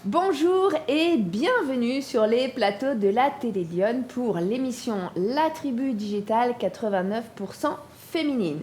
Bonjour et bienvenue sur les plateaux de la Télé Lyon pour l'émission La Tribu Digitale 89% féminine.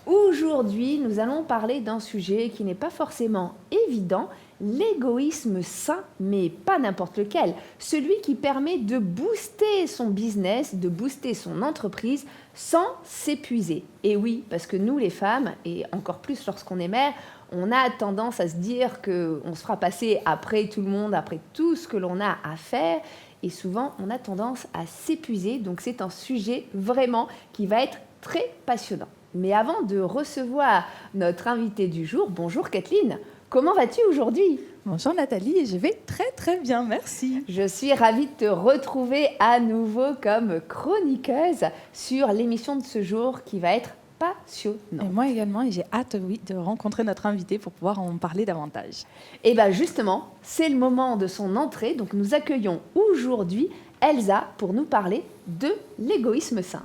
Aujourd'hui, nous allons parler d'un sujet qui n'est pas forcément évident, l'égoïsme sain, mais pas n'importe lequel. Celui qui permet de booster son business, de booster son entreprise sans s'épuiser. Et oui, parce que nous les femmes, et encore plus lorsqu'on est mère, on a tendance à se dire qu'on se fera passer après tout le monde, après tout ce que l'on a à faire. Et souvent, on a tendance à s'épuiser. Donc, c'est un sujet vraiment qui va être très passionnant. Mais avant de recevoir notre invitée du jour, bonjour Kathleen, comment vas-tu aujourd'hui ? Bonjour Nathalie, je vais très très bien, merci. Je suis ravie de te retrouver à nouveau comme chroniqueuse sur l'émission de ce jour qui va être passionnant. Et moi également, et j'ai hâte, oui, de rencontrer notre invitée pour pouvoir en parler davantage. Et bien justement, c'est le moment de son entrée, donc nous accueillons aujourd'hui Elsa pour nous parler de l'égoïsme sain.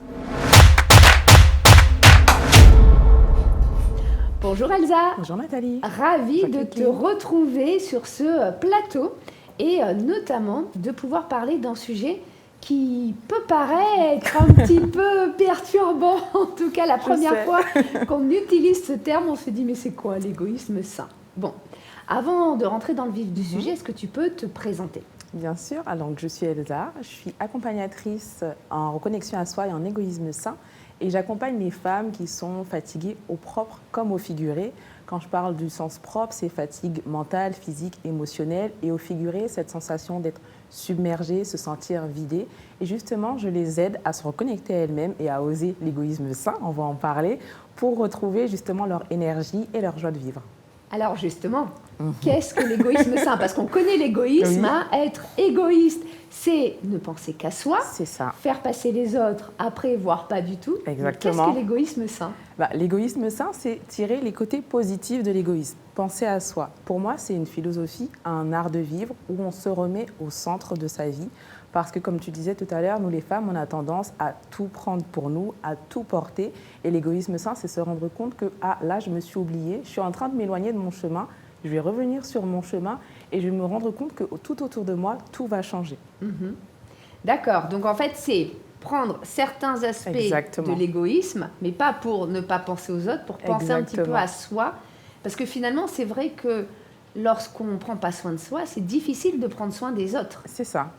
Bonjour Elsa. Bonjour Nathalie. Ravie de te retrouver sur ce plateau et notamment de pouvoir parler d'un sujet qui peut paraître un petit peu perturbant. En tout cas, la première fois qu'on utilise ce terme, on se dit mais c'est quoi l'égoïsme sain ? Bon, avant de rentrer dans le vif du sujet, est-ce que tu peux te présenter ? Bien sûr, alors je suis Elsa, je suis accompagnatrice en reconnexion à soi et en égoïsme sain. Et j'accompagne les femmes qui sont fatiguées au propre comme au figuré. Quand je parle du sens propre, c'est fatigue mentale, physique, émotionnelle. Et au figuré, cette sensation d'être submergée, se sentir vidée. Et justement, je les aide à se reconnecter à elles-mêmes et à oser l'égoïsme sain, on va en parler, pour retrouver justement leur énergie et leur joie de vivre. Alors justement, qu'est-ce que l'égoïsme sain ? Parce qu'on connaît l'égoïsme, être égoïste, c'est ne penser qu'à soi, c'est ça. Faire passer les autres après, voire pas du tout. Exactement. Qu'est-ce que l'égoïsme sain ? L'égoïsme sain, c'est tirer les côtés positifs de l'égoïsme, penser à soi. Pour moi, c'est une philosophie, un art de vivre où on se remet au centre de sa vie. Parce que comme tu disais tout à l'heure, nous les femmes, on a tendance à tout prendre pour nous, à tout porter. Et l'égoïsme sain, c'est se rendre compte que là, je me suis oubliée, je suis en train de m'éloigner de mon chemin, je vais revenir sur mon chemin et je vais me rendre compte que tout autour de moi, tout va changer. D'accord, donc en fait, c'est prendre certains aspects de l'égoïsme, mais pas pour ne pas penser aux autres, pour penser un petit peu à soi. Parce que finalement, c'est vrai que lorsqu'on ne prend pas soin de soi, c'est difficile de prendre soin des autres. C'est ça.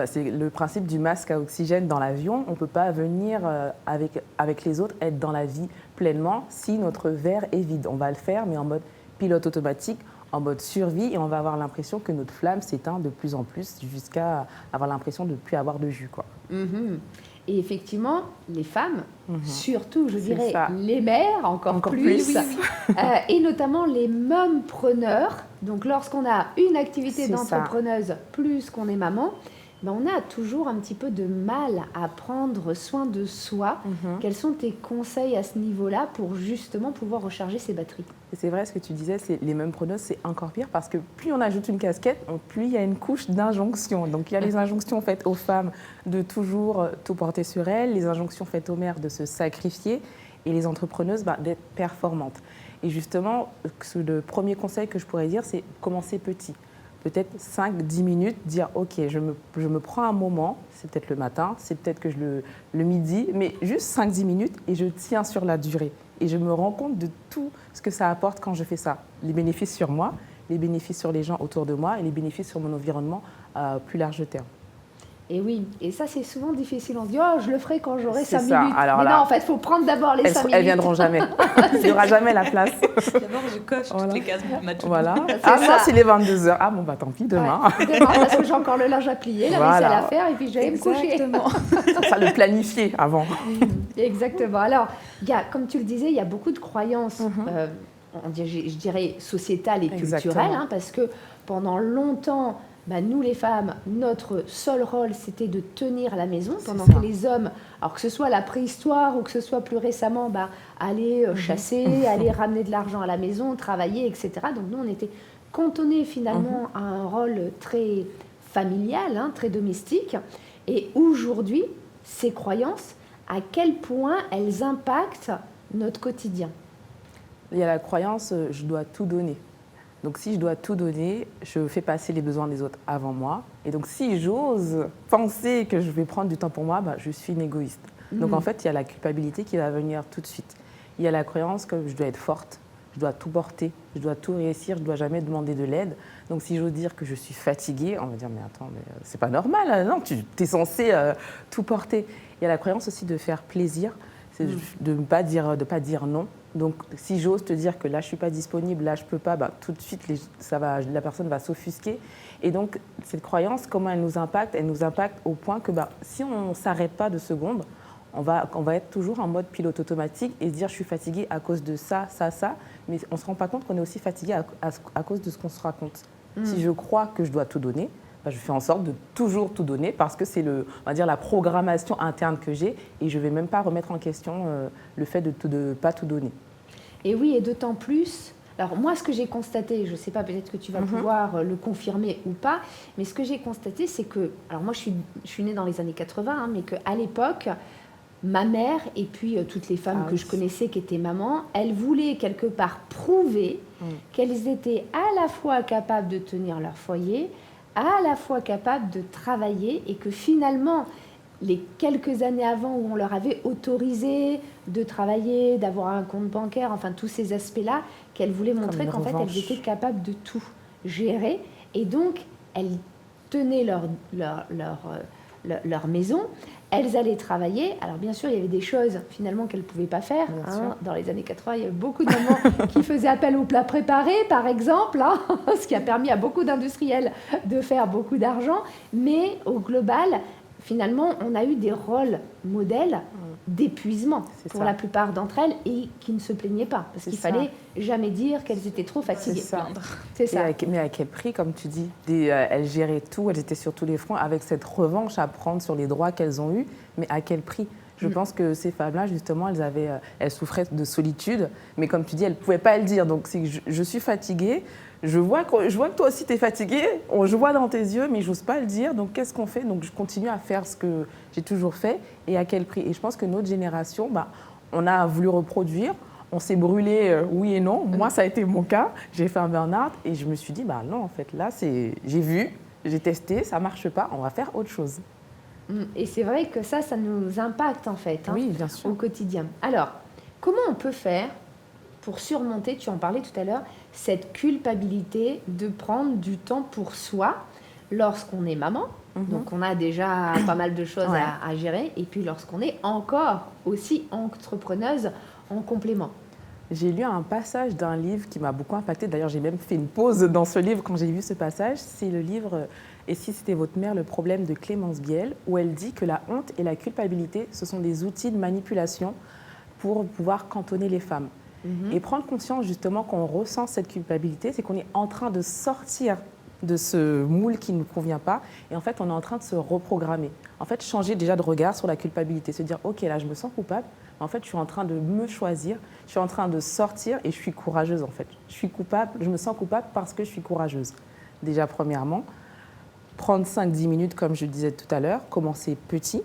C'est le principe du masque à oxygène dans l'avion. On ne peut pas venir avec les autres, être dans la vie pleinement si notre verre est vide. On va le faire, mais en mode pilote automatique, en mode survie, et on va avoir l'impression que notre flamme s'éteint de plus en plus jusqu'à avoir l'impression de ne plus avoir de jus, quoi. Et effectivement, les femmes, surtout, je dirais, les mères, encore plus. Et notamment les mompreneurs. Donc, lorsqu'on a une activité d'entrepreneuse plus qu'on est maman, on a toujours un petit peu de mal à prendre soin de soi. Quels sont tes conseils à ce niveau-là pour justement pouvoir recharger ses batteries ? C'est vrai ce que tu disais, les mompreneuses, c'est encore pire parce que plus on ajoute une casquette, plus il y a une couche d'injonctions. Donc il y a les injonctions faites aux femmes de toujours tout porter sur elles, les injonctions faites aux mères de se sacrifier et les entrepreneuses d'être performantes. Et justement, le premier conseil que je pourrais dire, c'est commencer petit. Peut-être 5-10 minutes, dire « Ok, je me prends un moment, c'est peut-être le matin, c'est peut-être que le midi, mais juste 5-10 minutes et je tiens sur la durée. » Et je me rends compte de tout ce que ça apporte quand je fais ça. Les bénéfices sur moi, les bénéfices sur les gens autour de moi et les bénéfices sur mon environnement à plus large terme. Et oui, et ça c'est souvent difficile. On se dit « Oh, je le ferai quand j'aurai 5 minutes. » Alors mais non, en fait, il faut prendre d'abord les 5 minutes. Elles viendront jamais. Il n'y aura jamais la place. D'abord, je coche toutes les cases pour mettre tout. Voilà. Ça, c'est les 22h. Ah bon, tant pis, demain. Demain, parce que j'ai encore le linge à plier, la vaisselle à faire, et puis je vais me coucher. Ça, le planifier avant. Exactement. Alors, comme tu le disais, il y a beaucoup de croyances, je dirais, sociétales et culturelles, parce que pendant longtemps, bah, nous les femmes, notre seul rôle c'était de tenir la maison, pendant ça. que les hommes, alors que ce soit la préhistoire ou que ce soit plus récemment, bah, aller chasser, aller ramener de l'argent à la maison, travailler, etc. Donc nous on était cantonnés finalement à un rôle très familial, hein, très domestique. Et aujourd'hui, ces croyances, à quel point elles impactent notre quotidien? Il y a la croyance je dois tout donner. Donc si je dois tout donner, je fais passer les besoins des autres avant moi. Et donc si j'ose penser que je vais prendre du temps pour moi, bah, je suis une égoïste. Donc en fait, il y a la culpabilité qui va venir tout de suite. Il y a la croyance que je dois être forte, je dois tout porter, je dois tout réussir, je ne dois jamais demander de l'aide. Donc si j'ose dire que je suis fatiguée, on va dire mais attends, mais c'est pas normal, non, tu es censée tout porter. Il y a la croyance aussi de faire plaisir, c'est de ne pas dire non. Donc si j'ose te dire que là je suis pas disponible, là je peux pas, bah, tout de suite la personne va s'offusquer. Et donc cette croyance, comment elle nous impacte? Elle nous impacte au point que bah, si on ne s'arrête pas de secondes, on va être toujours en mode pilote automatique et se dire je suis fatiguée à cause de ça, mais on ne se rend pas compte qu'on est aussi fatigué à cause de ce qu'on se raconte. Si je crois que je dois tout donner, bah, je fais en sorte de toujours tout donner parce que c'est on va dire la programmation interne que j'ai et je ne vais même pas remettre en question le fait de ne pas tout donner. Et oui, et d'autant plus... Alors moi, ce que j'ai constaté, je ne sais pas, peut-être que tu vas pouvoir le confirmer ou pas, mais ce que j'ai constaté, c'est que... Alors moi, je suis née dans les années 80, hein, mais qu'à l'époque, ma mère et puis toutes les femmes que je connaissais qui étaient mamans, elles voulaient quelque part prouver qu'elles étaient à la fois capables de tenir leur foyer, à la fois capables de travailler et que finalement, les quelques années avant où on leur avait autorisé de travailler, d'avoir un compte bancaire, enfin tous ces aspects-là, qu'elles voulaient montrer qu'en fait elles étaient capables de tout gérer. Et donc, elles tenaient leur maison, elles allaient travailler. Alors bien sûr, il y avait des choses finalement qu'elles ne pouvaient pas faire. Hein. Dans les années 80, il y avait beaucoup de mamans qui faisaient appel aux plats préparés, par exemple, hein, ce qui a permis à beaucoup d'industriels de faire beaucoup d'argent. Mais au global, finalement, on a eu des rôles modèles d'épuisement pour la plupart d'entre elles et qui ne se plaignaient pas. Parce qu'il fallait jamais dire qu'elles étaient trop fatiguées. C'est ça. Mais à quel prix, comme tu dis, elles géraient tout, elles étaient sur tous les fronts avec cette revanche à prendre sur les droits qu'elles ont eus. Mais à quel prix? Je pense que ces femmes-là, justement, elles souffraient de solitude. Mais comme tu dis, elles ne pouvaient pas le dire. Donc, je suis fatiguée. Je vois que toi aussi, tu es fatiguée. Je vois dans tes yeux, mais je n'ose pas le dire. Donc, qu'est-ce qu'on fait? Donc, je continue à faire ce que j'ai toujours fait. Et à quel prix? Et je pense que notre génération, bah, on a voulu reproduire. On s'est brûlé, oui et non. Moi, ça a été mon cas. J'ai fait un burn-out. Et je me suis dit, bah, non, en fait, là, j'ai vu, j'ai testé, ça ne marche pas. On va faire autre chose. Et c'est vrai que ça nous impacte, en fait, hein, oui, bien sûr. au quotidien. Alors, comment on peut faire pour surmonter, tu en parlais tout à l'heure, cette culpabilité de prendre du temps pour soi lorsqu'on est maman, donc on a déjà pas mal de choses à gérer, et puis lorsqu'on est encore aussi entrepreneuse en complément. J'ai lu un passage d'un livre qui m'a beaucoup impactée. D'ailleurs, j'ai même fait une pause dans ce livre quand j'ai vu ce passage. C'est le livre « Et si c'était votre mère ?» le problème de Clémence Biel, où elle dit que la honte et la culpabilité, ce sont des outils de manipulation pour pouvoir cantonner les femmes. Et prendre conscience justement qu'on ressent cette culpabilité, c'est qu'on est en train de sortir de ce moule qui ne nous convient pas et en fait on est en train de se reprogrammer. En fait changer déjà de regard sur la culpabilité, se dire ok là je me sens coupable, mais en fait je suis en train de me choisir, je suis en train de sortir et je suis courageuse en fait. Je suis coupable, je me sens coupable parce que je suis courageuse. Déjà premièrement, prendre 5-10 minutes comme je le disais tout à l'heure, commencer petit,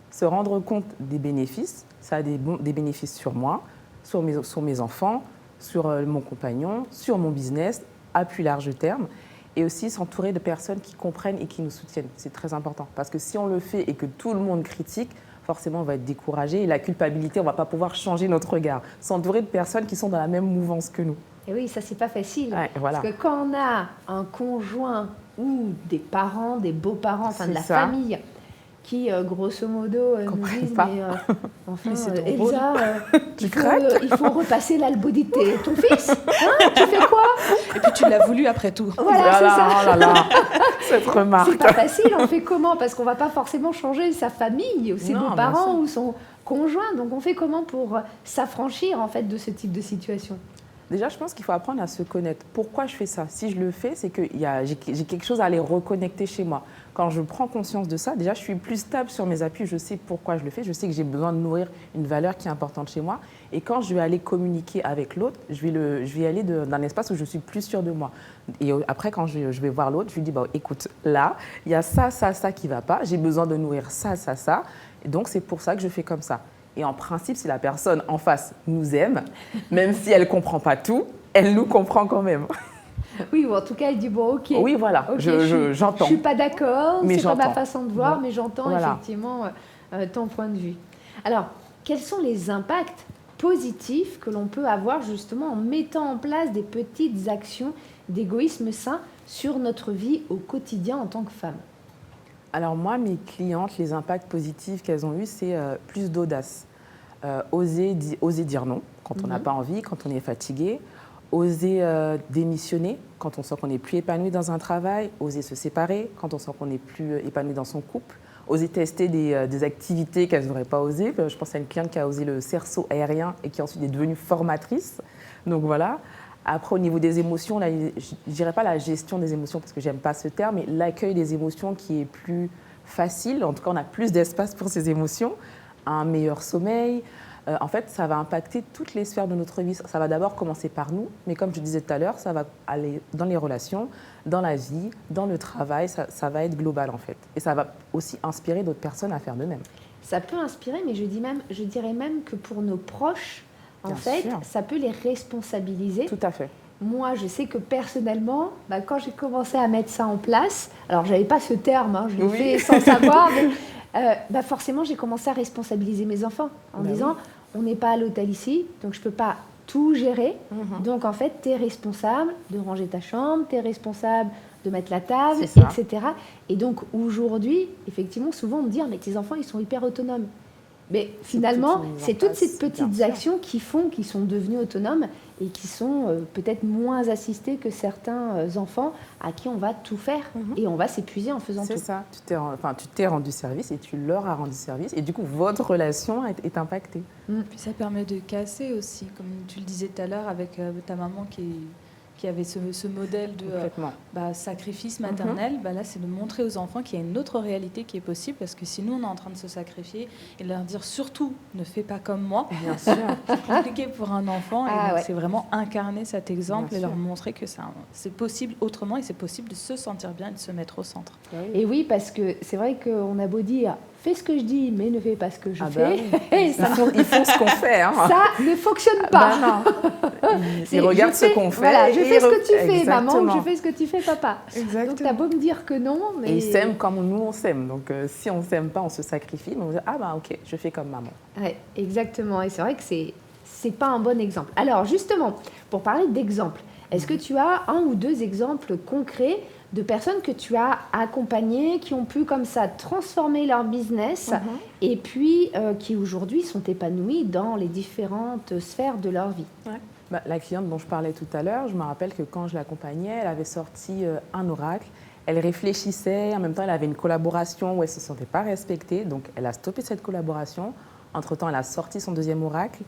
se rendre compte des bénéfices, ça a des bénéfices sur moi, sur mes enfants, sur mon compagnon, sur mon business, à plus large terme. Et aussi s'entourer de personnes qui comprennent et qui nous soutiennent. C'est très important. Parce que si on le fait et que tout le monde critique, forcément on va être découragé. Et la culpabilité, on ne va pas pouvoir changer notre regard. S'entourer de personnes qui sont dans la même mouvance que nous. Et oui, ça, c'est pas facile. Ouais, voilà. Parce que quand on a un conjoint ou des parents, des beaux-parents, enfin de la famille, qui, grosso modo, nous disent mais, enfin, Elsa, il faut repasser l'albodité. Ton fils, hein, tu fais quoi? Et puis tu l'as voulu après tout. Voilà, c'est ça. Oh là là, cette remarque. C'est pas facile, on fait comment? Parce qu'on va pas forcément changer sa famille, ou ses beaux-parents, ou son conjoint. Donc on fait comment pour s'affranchir en fait de ce type de situation? Déjà, je pense qu'il faut apprendre à se connaître. Pourquoi je fais ça? Si je le fais, c'est que j'ai quelque chose à aller reconnecter chez moi. Quand je prends conscience de ça, déjà, je suis plus stable sur mes appuis. Je sais pourquoi je le fais. Je sais que j'ai besoin de nourrir une valeur qui est importante chez moi. Et quand je vais aller communiquer avec l'autre, je vais aller dans un espace où je suis plus sûre de moi. Et après, quand je vais voir l'autre, je lui dis, bah, écoute, là, il y a ça, ça, ça qui ne va pas. J'ai besoin de nourrir ça, ça, ça. Et donc, c'est pour ça que je fais comme ça. Et en principe, si la personne en face nous aime, même si elle ne comprend pas tout, elle nous comprend quand même. Oui, ou en tout cas, elle dit bon, ok. Oui, voilà, okay, j'entends. Je ne suis pas d'accord, mais c'est pas ma j'entends. façon de voir, Bon, mais j'entends voilà. effectivement ton point de vue. Alors, quels sont les impacts positifs que l'on peut avoir justement en mettant en place des petites actions d'égoïsme sain sur notre vie au quotidien en tant que femme? Alors moi, mes clientes, les impacts positifs qu'elles ont eus, c'est plus d'audace. Oser dire non quand on n'a pas envie, quand on est fatigué. Oser démissionner quand on sent qu'on n'est plus épanoui dans un travail. Oser se séparer quand on sent qu'on n'est plus épanoui dans son couple. Oser tester des activités qu'elles n'auraient pas osées. Je pense à une cliente qui a osé le cerceau aérien et qui ensuite est devenue formatrice. Donc voilà. Après, au niveau des émotions, là, je ne dirais pas la gestion des émotions parce que j'aime pas ce terme, mais l'accueil des émotions qui est plus facile. En tout cas, on a plus d'espace pour ces émotions, un meilleur sommeil. En fait, ça va impacter toutes les sphères de notre vie. Ça va d'abord commencer par nous, mais comme je disais tout à l'heure, ça va aller dans les relations, dans la vie, dans le travail. Ça va être global, en fait. Et ça va aussi inspirer d'autres personnes à faire de même. Ça peut inspirer, mais je dirais même que pour nos proches, en fait, ça peut les responsabiliser. Tout à fait. Moi, je sais que personnellement, quand j'ai commencé à mettre ça en place, alors je n'avais pas ce terme, je l'ai fait sans savoir, mais forcément, j'ai commencé à responsabiliser mes enfants en disant, on n'est pas à l'hôtel ici, donc je ne peux pas tout gérer. Donc, en fait, tu es responsable de ranger ta chambre, tu es responsable de mettre la table, etc. Et donc, aujourd'hui, effectivement, souvent, on me dit, mais tes enfants, ils sont hyper autonomes. Mais finalement, c'est toutes ces petites actions qui font qu'ils sont devenus autonomes et qui sont peut-être moins assistés que certains enfants à qui on va tout faire et on va s'épuiser en faisant tout. C'est ça, tu t'es rendu service et tu leur as rendu service et du coup, votre relation est impactée. Puis ça permet de casser aussi, comme tu le disais tout à l'heure avec ta maman qui avait ce modèle de sacrifice maternel, là c'est de montrer aux enfants qu'il y a une autre réalité qui est possible, parce que si nous on est en train de se sacrifier et leur dire surtout ne fais pas comme moi, bien sûr, c'est compliqué pour un enfant. Et c'est vraiment incarner cet exemple et leur montrer que c'est possible autrement et c'est possible de se sentir bien et de se mettre au centre. Et oui, parce que c'est vrai qu'on a beau dire fais ce que je dis, mais ne fais pas ce que je fais. Ils font ce qu'on fait. Ça ne fonctionne pas. Ils regardent ce qu'on fait. Voilà, je fais ce que tu fais, maman, ou je fais ce que tu fais, papa. Exactement. Donc, tu as beau me dire que non. Mais... Et ils s'aiment comme nous, on s'aime. Donc, si on ne s'aime pas, on se sacrifie. Donc, on dit, ok, je fais comme maman. Oui, exactement. Et c'est vrai que c'est pas un bon exemple. Alors, justement, pour parler d'exemples, est-ce que tu as un ou deux exemples concrets de personnes que tu as accompagnées, qui ont pu comme ça transformer leur business et puis qui aujourd'hui sont épanouies dans les différentes sphères de leur vie? La cliente dont je parlais tout à l'heure, je me rappelle que quand je l'accompagnais, elle avait sorti un oracle. Elle réfléchissait, en même temps elle avait une collaboration où elle ne se sentait pas respectée, donc elle a stoppé cette collaboration. Entre-temps, elle a sorti son deuxième oracle.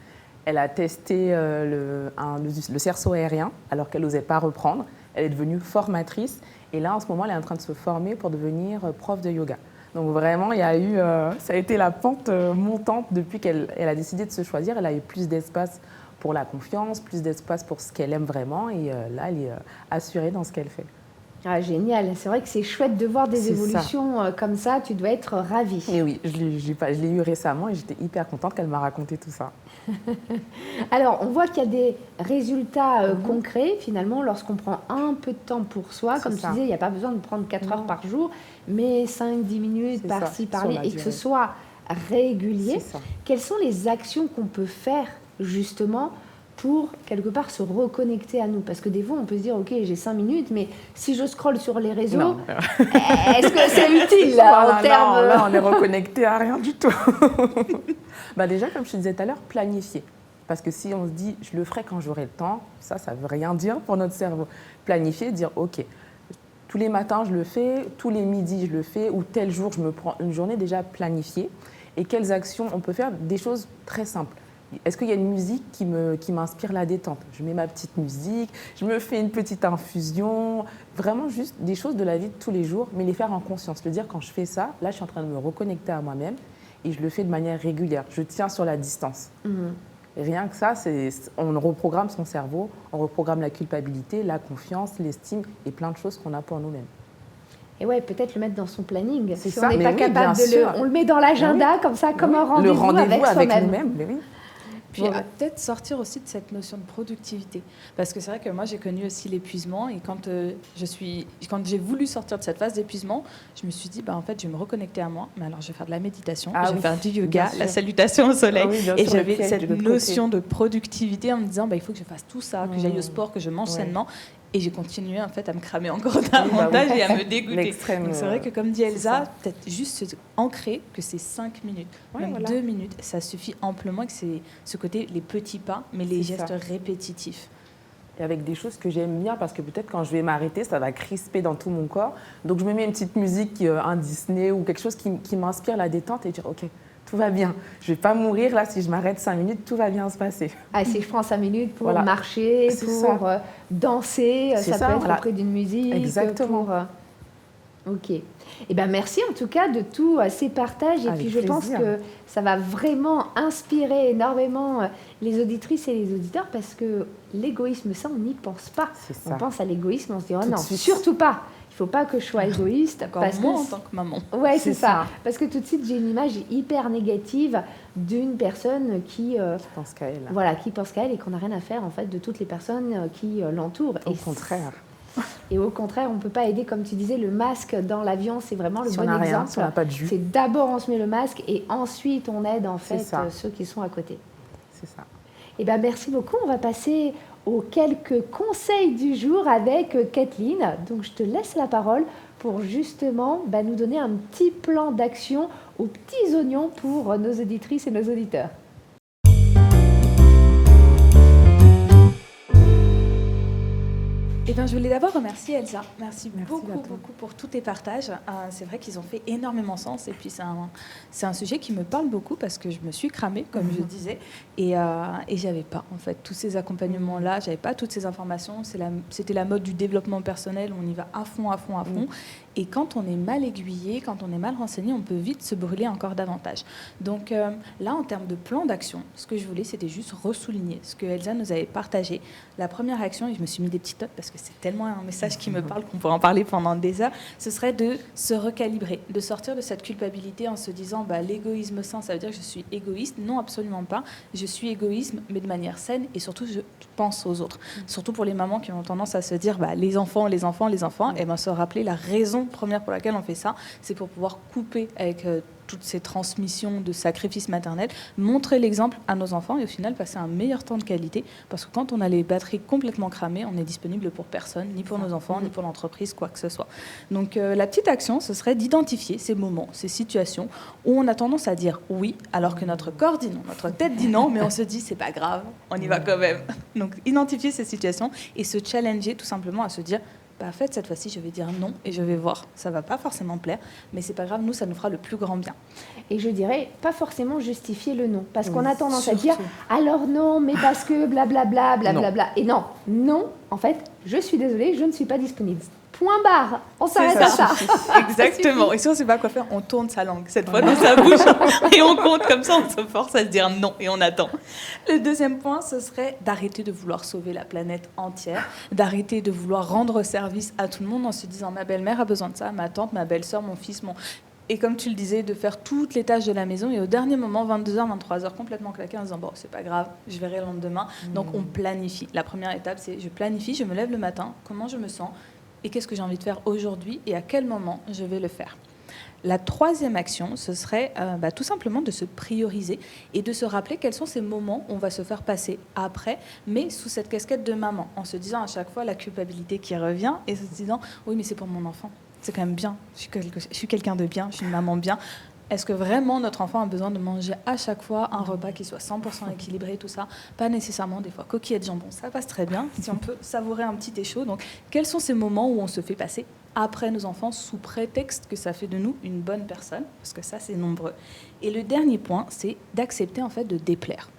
Elle a testé le cerceau aérien alors qu'elle n'osait pas reprendre. Elle est devenue formatrice. Et là, en ce moment, elle est en train de se former pour devenir prof de yoga. Donc vraiment, il y a eu, ça a été la pente montante depuis qu'elle a décidé de se choisir. Elle a eu plus d'espace pour la confiance, plus d'espace pour ce qu'elle aime vraiment. Et là, elle est assurée dans ce qu'elle fait. Ah, génial. C'est vrai que c'est chouette de voir des évolutions comme ça. Tu dois être ravie. Et oui, je l'ai eu récemment et j'étais hyper contente qu'elle m'a raconté tout ça. Alors, on voit qu'il y a des résultats concrets, finalement, lorsqu'on prend un peu de temps pour soi. Comme tu disais, il n'y a pas besoin de prendre 4 heures par jour, mais 5-10 minutes par-ci, par-là, et que ce soit régulier. Quelles sont les actions qu'on peut faire, justement, pour, quelque part, se reconnecter à nous? Parce que des fois, on peut se dire, OK, j'ai 5 minutes, mais si je scrolle sur les réseaux, est-ce que c'est utile, là, en termes... Non, là, on est reconnecté à rien du tout. Déjà, comme je te disais tout à l'heure, planifier. Parce que si on se dit, je le ferai quand j'aurai le temps, ça ne veut rien dire pour notre cerveau. Planifier, dire, OK, tous les matins, je le fais, tous les midis, je le fais, ou tel jour, je me prends une journée déjà planifiée. Et quelles actions on peut faire? Des choses très simples. Est-ce qu'il y a une musique qui m'inspire la détente? Je mets ma petite musique, je me fais une petite infusion, vraiment juste des choses de la vie de tous les jours, mais les faire en conscience. Le dire, quand je fais ça, là, je suis en train de me reconnecter à moi-même et je le fais de manière régulière. Je tiens sur la distance. Et rien que ça, on reprogramme son cerveau, on reprogramme la culpabilité, la confiance, l'estime et plein de choses qu'on a pour nous-mêmes. Et ouais, peut-être le mettre dans son planning. C'est si ça. on n'est pas capable on le met dans l'agenda, comme ça, comme un rendez-vous, le rendez-vous avec soi-même. nous-mêmes. Mais oui. Puis peut-être sortir aussi de cette notion de productivité. Parce que c'est vrai que moi, j'ai connu aussi l'épuisement. Et quand j'ai voulu sortir de cette phase d'épuisement, je me suis dit, en fait, je vais me reconnecter à moi. Mais alors, je vais faire de la méditation, je vais faire du yoga, la salutation au soleil. Et j'avais cette notion de productivité en me disant, il faut que je fasse tout ça, que j'aille au sport, que je mange sainement. Et j'ai continué en fait à me cramer encore davantage et à me dégoûter. Donc c'est vrai que comme dit Elsa, peut-être juste se ancrer que c'est 5 minutes, même 2 minutes, ça suffit amplement, que c'est ce côté, les petits pas, mais les gestes répétitifs. Et avec des choses que j'aime bien, parce que peut-être quand je vais m'arrêter, ça va crisper dans tout mon corps. Donc je me mets une petite musique, un Disney ou quelque chose qui m'inspire la détente et dire ok, tout va bien. Je ne vais pas mourir là, si je m'arrête 5 minutes, tout va bien se passer. Ah, si je prends 5 minutes pour marcher, pour danser, ça peut être auprès d'une musique. Exactement. Ok. Eh ben, merci en tout cas de tous ces partages. Et puis je pense que ça va vraiment inspirer énormément les auditrices et les auditeurs, parce que l'égoïsme, ça, on n'y pense pas. On pense à l'égoïsme, on se dit oh non, surtout pas. Il ne faut pas que je sois égoïste. Encore moi en tant que maman. Ouais, c'est ça. Parce que tout de suite, j'ai une image hyper négative d'une personne qui pense qu'à elle. Voilà, qui pense qu'à elle et qu'on n'a rien à faire en fait de toutes les personnes qui l'entourent. Au contraire. Et au contraire, on ne peut pas aider, comme tu disais, le masque dans l'avion, c'est vraiment le bon exemple. Rien, si on n'a pas de jus. C'est d'abord on se met le masque et ensuite on aide en fait ceux qui sont à côté. C'est ça. Eh ben, merci beaucoup. On va passer aux quelques conseils du jour avec Kathleen. Donc, je te laisse la parole pour justement nous donner un petit plan d'action aux petits oignons pour nos auditrices et nos auditeurs. Eh bien, je voulais d'abord remercier Elsa. Merci beaucoup pour tous tes partages. C'est vrai qu'ils ont fait énormément sens. Et puis, c'est un sujet qui me parle beaucoup parce que je me suis cramée, comme je disais. Et j'avais pas, en fait, tous ces accompagnements-là. J'avais pas toutes ces informations. C'était la mode du développement personnel. On y va à fond. Et quand on est mal aiguillé, quand on est mal renseigné, on peut vite se brûler encore davantage. Donc là, en termes de plan d'action, ce que je voulais, c'était juste ressouligner ce que Elsa nous avait partagé. La première action, et je me suis mis des petites notes parce que c'est tellement un message qui me parle qu'on pourrait en parler pendant des heures, ce serait de se recalibrer, de sortir de cette culpabilité en se disant l'égoïsme sain, ça veut dire que je suis égoïste. Non, absolument pas. Je suis égoïste, mais de manière saine, et surtout, je pense aux autres. Surtout pour les mamans qui ont tendance à se dire les enfants, et se rappeler la raison première pour laquelle on fait ça, c'est pour pouvoir couper avec toutes ces transmissions de sacrifices maternels, montrer l'exemple à nos enfants et au final passer un meilleur temps de qualité, parce que quand on a les batteries complètement cramées, on est disponible pour personne, ni pour nos enfants, ni pour l'entreprise, quoi que ce soit. Donc la petite action, ce serait d'identifier ces moments, ces situations où on a tendance à dire oui, alors que notre corps dit non, notre tête dit non, mais on se dit c'est pas grave, on y va quand même. Donc identifier ces situations et se challenger tout simplement à se dire en fait, cette fois-ci, je vais dire non et je vais voir. Ça ne va pas forcément plaire, mais c'est pas grave, nous, ça nous fera le plus grand bien. Et je dirais, pas forcément justifier le non, parce qu'on a tendance à dire, alors non, mais parce que blablabla, blablabla. Et non, en fait, je suis désolée, je ne suis pas disponible. Point barre, on s'arrête à ça. Exactement. Et si on ne sait pas quoi faire, on tourne sa langue, cette fois dans sa bouche, et on compte comme ça, on se force à se dire non, et on attend. Le deuxième point, ce serait d'arrêter de vouloir sauver la planète entière, d'arrêter de vouloir rendre service à tout le monde en se disant ma belle-mère a besoin de ça, ma tante, ma belle-sœur, mon fils, Et comme tu le disais, de faire toutes les tâches de la maison et au dernier moment, 22h, 23h, complètement claqué en disant bon, c'est pas grave, je verrai le lendemain. Donc on planifie. La première étape, c'est je planifie, je me lève le matin, comment je me sens et qu'est-ce que j'ai envie de faire aujourd'hui et à quel moment je vais le faire. La troisième action, ce serait tout simplement de se prioriser et de se rappeler quels sont ces moments où on va se faire passer après, mais sous cette casquette de maman, en se disant à chaque fois la culpabilité qui revient et se disant oui, mais c'est pour mon enfant. C'est quand même bien, je suis quelqu'un de bien, je suis une maman bien. Est-ce que vraiment notre enfant a besoin de manger à chaque fois un repas qui soit 100% équilibré, tout ça? Pas nécessairement, des fois coquillettes jambon, ça passe très bien, si on peut savourer un petit échaud. Donc, quels sont ces moments où on se fait passer après nos enfants sous prétexte que ça fait de nous une bonne personne? Parce que ça, c'est nombreux. Et le dernier point, c'est d'accepter en fait de déplaire.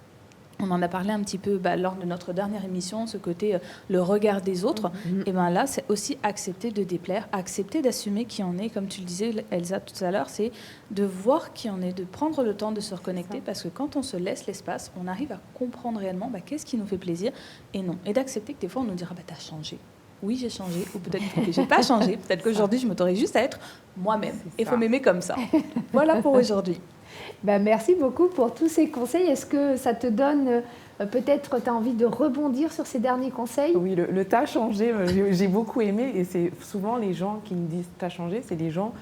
On en a parlé un petit peu lors de notre dernière émission, ce côté le regard des autres. Et bien là, c'est aussi accepter de déplaire, accepter d'assumer qui on est, comme tu le disais, Elsa, tout à l'heure, c'est de voir qui on est, de prendre le temps de se reconnecter, parce que quand on se laisse l'espace, on arrive à comprendre réellement qu'est-ce qui nous fait plaisir et non. Et d'accepter que des fois, on nous dira « t'as changé ». Oui, j'ai changé, ou peut-être que je n'ai pas changé. Peut-être qu'aujourd'hui, je m'autorise juste à être moi-même. Il faut m'aimer comme ça. Voilà pour aujourd'hui. Merci beaucoup pour tous ces conseils. Est-ce que ça te donne, peut-être, tu as envie de rebondir sur ces derniers conseils? Oui, le t'as changé, j'ai beaucoup aimé. Et c'est souvent les gens qui me disent t'as changé, c'est les gens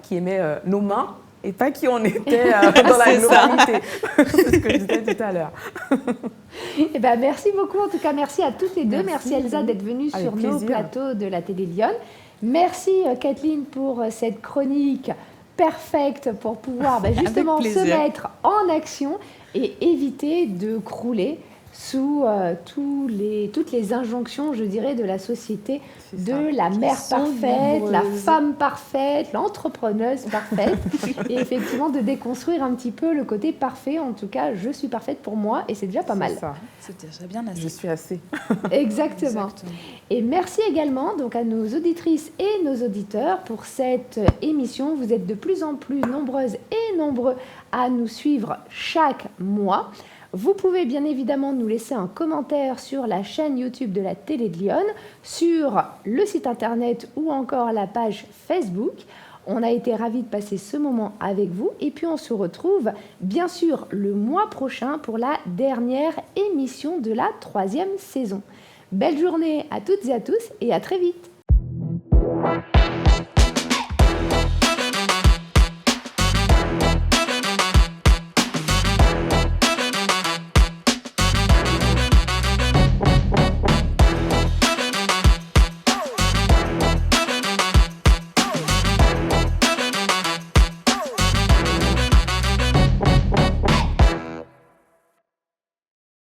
qui aimaient nos mains et pas qui on était dans la globalité. C'est ce que je disais tout à l'heure. Merci beaucoup. En tout cas, merci à toutes les deux. Merci Elsa d'être venue sur nos plateaux de la Télé Lyon. Merci Kathleen pour cette chronique perfecte pour pouvoir justement se mettre en action et éviter de crouler sous toutes les injonctions, je dirais, de la société, de la mère parfaite, la femme parfaite, l'entrepreneuse parfaite, et effectivement de déconstruire un petit peu le côté parfait. En tout cas, je suis parfaite pour moi et c'est déjà pas mal. C'est déjà bien assez. Je suis assez. Exactement. Et merci également donc à nos auditrices et nos auditeurs pour cette émission. Vous êtes de plus en plus nombreuses et nombreux à nous suivre chaque mois. Vous pouvez bien évidemment nous laisser un commentaire sur la chaîne YouTube de la Télé de Lyon, sur le site internet ou encore la page Facebook. On a été ravis de passer ce moment avec vous et puis on se retrouve bien sûr le mois prochain pour la dernière émission de la 3e saison. Belle journée à toutes et à tous et à très vite.